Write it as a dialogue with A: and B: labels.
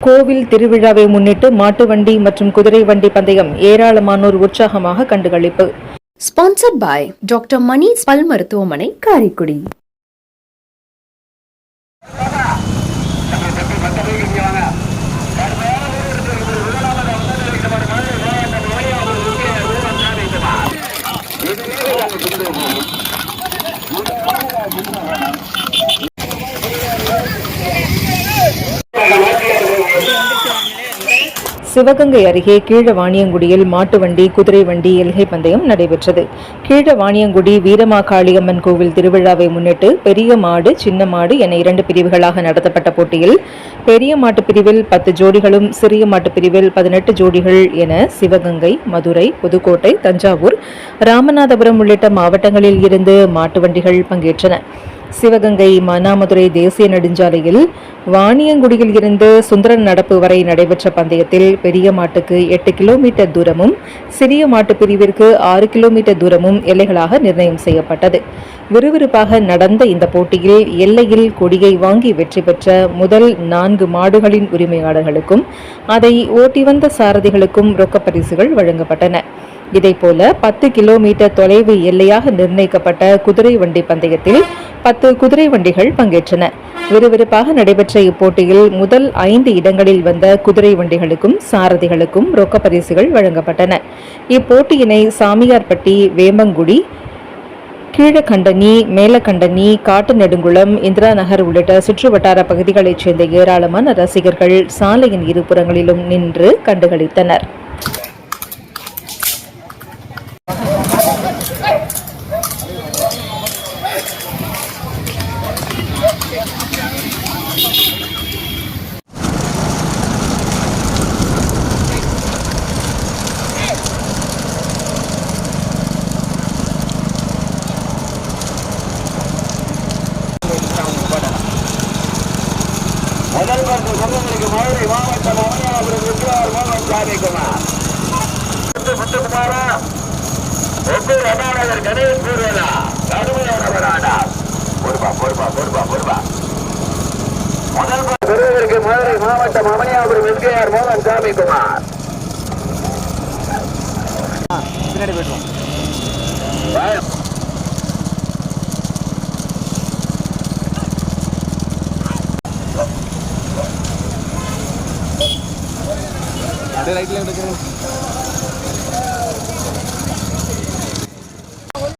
A: கோவில் திருவிழாவை முன்னிட்டு மாட்டு வண்டி மற்றும் குதிரை வண்டி பந்தயம் ஏராளமானோர் உற்சாகமாக கண்டுகளிப்பு.
B: ஸ்பான்சர்ட் பை டாக்டர் மணிஸ் பல் மருத்துவமனை, காரைக்குடி.
A: சிவகங்கை அருகே கீழவாணியங்குடியில் மாட்டு வண்டி குதிரை வண்டி எல்கை பந்தயம் நடைபெற்றது. கீழவாணியங்குடி வீரமாகாளியம்மன் கோவில் திருவிழாவை முன்னிட்டு பெரிய மாடு சின்ன மாடு என 2 பிரிவுகளாக நடத்தப்பட்ட போட்டியில் பெரிய மாட்டு பிரிவில் 10 ஜோடிகளும் சிறிய மாட்டு பிரிவில் 18 ஜோடிகள் என சிவகங்கை, மதுரை, புதுக்கோட்டை, தஞ்சாவூர், ராமநாதபுரம் உள்ளிட்ட மாவட்டங்களில் இருந்து மாட்டு வண்டிகள் பங்கேற்றன. சிவகங்கை மானாமதுரை தேசிய நெடுஞ்சாலையில் வாணியங்குடியில் இருந்து சுந்தரன் நடப்பு வரை நடைபெற்ற பந்தயத்தில் பெரிய மாட்டுக்கு 8 கிலோமீட்டர் தூரமும் சிறிய மாட்டு பிரிவிற்கு 6 கிலோமீட்டர் தூரமும் எல்லைகளாக நிர்ணயம் செய்யப்பட்டது. விறுவிறுப்பாக நடந்த இந்த போட்டியில் எல்லையில் கொடியை வாங்கி வெற்றி பெற்ற முதல் 4 மாடுகளின் உரிமையாளர்களுக்கும் அதை ஓட்டி வந்த சாரதிகளுக்கும் ரொக்க பரிசுகள் வழங்கப்பட்டன. இதேபோல 10 கிலோமீட்டர் தொலைவு எல்லையாக நிர்ணயிக்கப்பட்ட குதிரை வண்டி பந்தயத்தில் 10 குதிரை வண்டிகள் பங்கேற்றன. விறுவிறுப்பாக நடைபெற்ற இப்போட்டியில் முதல் 5 இடங்களில் வந்த குதிரை வண்டிகளுக்கும் சாரதிகளுக்கும் ரொக்க பரிசுகள் வழங்கப்பட்டன. இப்போட்டியினை சாமியார்பட்டி, வேமங்குடி, கீழக்கண்டனி, மேலக்கண்டனி, காட்டு நெடுங்குளம், இந்திரா நகர் உள்ளிட்ட சுற்றுவட்டார பகுதிகளைச் சேர்ந்த ஏராளமான ரசிகர்கள் சாலையின் இருபுறங்களிலும் நின்று கண்டுகளித்தனர்.
C: மதுரை மாவட்டம் அவனியாபுரம் விக்ரார் மோகன் சாமிக்குமார், முத்துக்குமாரா, ஒவ்வொரு அண்ணாநகர் கணேஷ் பூர்வலா, கடுமையானவரானா பொறுப்பா முதல் பெறுவதற்கு மதுரை மாவட்டம் அவனியாபுரம் விக்ரார் மோகன் சாமிக்குமார். பின்னாடி போயிடுவோம். ரைட்ல